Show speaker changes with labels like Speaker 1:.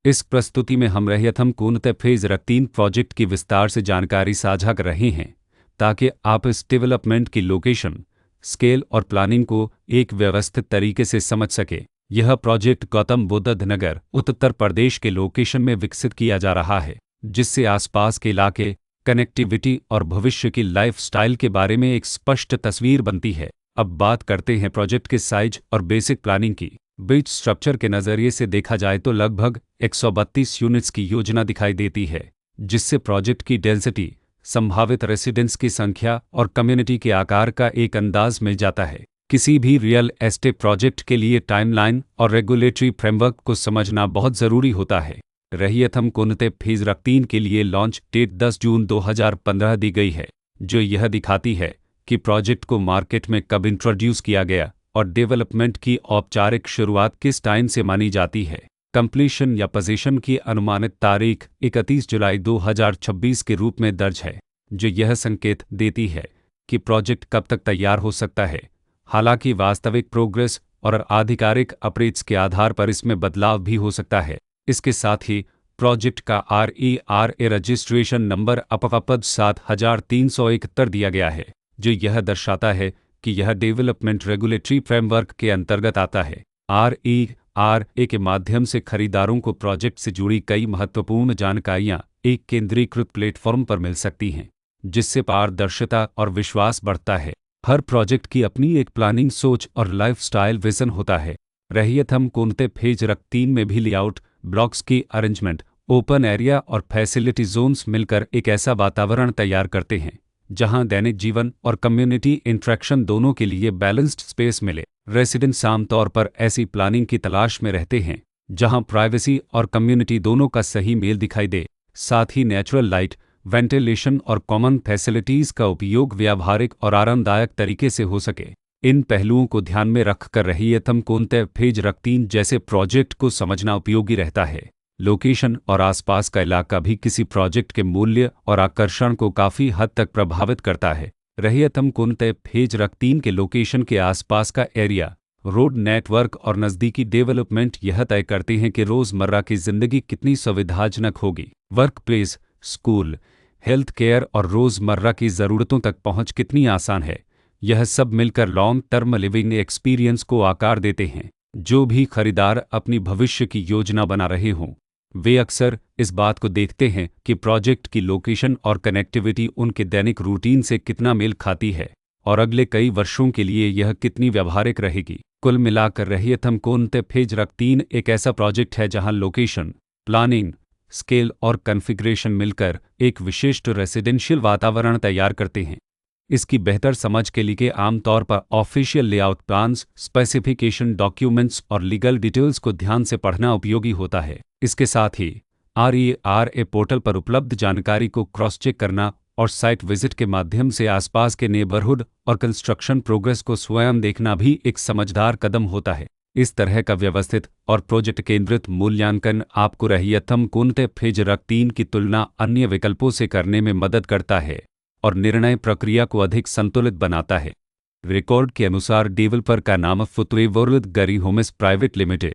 Speaker 1: इस प्रस्तुति में हम रहियथम कोनते फेज रक 3 प्रोजेक्ट की विस्तार से जानकारी साझा कर रहे हैं ताकि आप इस डेवलपमेंट की लोकेशन, स्केल और प्लानिंग को एक व्यवस्थित तरीके से समझ सके। यह प्रोजेक्ट गौतम बुद्ध नगर, उत्तर प्रदेश के लोकेशन में विकसित किया जा रहा है, जिससे आसपास के इलाके, कनेक्टिविटी और भविष्य की लाइफस्टाइल के बारे में एक स्पष्ट तस्वीर बनती है। अब बात करते हैं प्रोजेक्ट के साइज और बेसिक प्लानिंग की। बिल्ड स्ट्रक्चर के नज़रिए से देखा जाए तो लगभग 132 यूनिट्स की योजना दिखाई देती है, जिससे प्रोजेक्ट की डेंसिटी, संभावित रेसिडेंट्स की संख्या और कम्युनिटी के आकार का एक अंदाज मिल जाता है। किसी भी रियल एस्टेट प्रोजेक्ट के लिए टाइमलाइन और रेगुलेटरी फ्रेमवर्क को समझना बहुत ज़रूरी होता है। रहियथम कोनते फेज रक 3 के लिए लॉन्च डेट 10 जून 2015 दी गई है, जो यह दिखाती है कि प्रोजेक्ट को मार्केट में कब इंट्रोड्यूस किया गया और डेवलपमेंट की औपचारिक शुरुआत किस टाइम से मानी जाती है। कंप्लीशन या पोजीशन की अनुमानित तारीख 31 जुलाई 2026 के रूप में दर्ज है, जो यह संकेत देती है कि प्रोजेक्ट कब तक तैयार हो सकता है। हालांकि वास्तविक प्रोग्रेस और आधिकारिक अपडेट्स के आधार पर इसमें बदलाव भी हो सकता है। इसके साथ ही प्रोजेक्ट का RERA रजिस्ट्रेशन नंबर अपवापद 7371 दिया गया है, जो यह दर्शाता है कि यह डेवलपमेंट रेगुलेटरी फ्रेमवर्क के अंतर्गत आता है। RERA के माध्यम से खरीदारों को प्रोजेक्ट से जुड़ी कई महत्वपूर्ण जानकारियां एक केंद्रीकृत प्लेटफॉर्म पर मिल सकती हैं, जिससे पारदर्शिता और विश्वास बढ़ता है। हर प्रोजेक्ट की अपनी एक प्लानिंग सोच और लाइफस्टाइल विजन होता है। रहियथम कोनते फेज रक 3 में भी लेआउट, ब्लॉक्स की अरेंजमेंट, ओपन एरिया और फैसिलिटी जोन्स मिलकर एक ऐसा वातावरण तैयार करते हैं जहां दैनिक जीवन और कम्युनिटी इंटरेक्शन दोनों के लिए बैलेंस्ड स्पेस मिले। रेसिडेंट्स आमतौर पर ऐसी प्लानिंग की तलाश में रहते हैं जहां प्राइवेसी और कम्युनिटी दोनों का सही मेल दिखाई दे। साथ ही नेचुरल लाइट, वेंटिलेशन और कॉमन फैसिलिटीज़ का उपयोग व्यावहारिक और आरामदायक तरीके से हो सके। इन पहलुओं को ध्यान में रखकर रहियथम कोनते फेज रक 3 जैसे प्रोजेक्ट को समझना उपयोगी रहता है। लोकेशन और आसपास का इलाका भी किसी प्रोजेक्ट के मूल्य और आकर्षण को काफ़ी हद तक प्रभावित करता है। रहियथम कोनते फेज रक 3 के लोकेशन के आसपास का एरिया, रोड नेटवर्क और नज़दीकी डेवलपमेंट यह तय करते हैं कि रोज़मर्रा की ज़िंदगी कितनी सुविधाजनक होगी। Work place, school, health care और रोज़मर्रा की ज़रूरतों तक पहुंच कितनी आसान है। यह सब मिलकर लॉन्ग टर्म लिविंग एक्सपीरियंस को आकार देते हैं। जो भी खरीदार अपनी भविष्य की योजना बना रहे हों, वे अक्सर इस बात को देखते हैं कि प्रोजेक्ट की लोकेशन और कनेक्टिविटी उनके दैनिक रूटीन से कितना मेल खाती है और अगले कई वर्षों के लिए यह कितनी व्यावहारिक रहेगी। कुल मिलाकर रहियथम कोनते फेज रक 3 एक ऐसा प्रोजेक्ट है जहां लोकेशन, प्लानिंग, स्केल और कॉन्फ़िगरेशन मिलकर एक विशिष्ट रेसिडेंशियल वातावरण तैयार करते हैं। इसकी बेहतर समझ के लिए आमतौर पर official layout plans, specification documents और लीगल डिटेल्स को ध्यान से पढ़ना उपयोगी होता है। इसके साथ ही RERA पोर्टल पर उपलब्ध जानकारी को क्रॉस चेक करना और साइट विजिट के माध्यम से आसपास के नेबरहुड और कंस्ट्रक्शन प्रोग्रेस को स्वयं देखना भी एक समझदार कदम होता है। इस तरह का व्यवस्थित और प्रोजेक्ट केंद्रित मूल्यांकन आपको रहियथम कोनते फेज रक 3 की तुलना अन्य विकल्पों से करने में मदद करता है और निर्णय प्रक्रिया को अधिक संतुलित बनाता है। रिकॉर्ड के अनुसार डेवलपर का नाम फुतवे वर्ल्ड गरी होम्स प्राइवेट लिमिटेड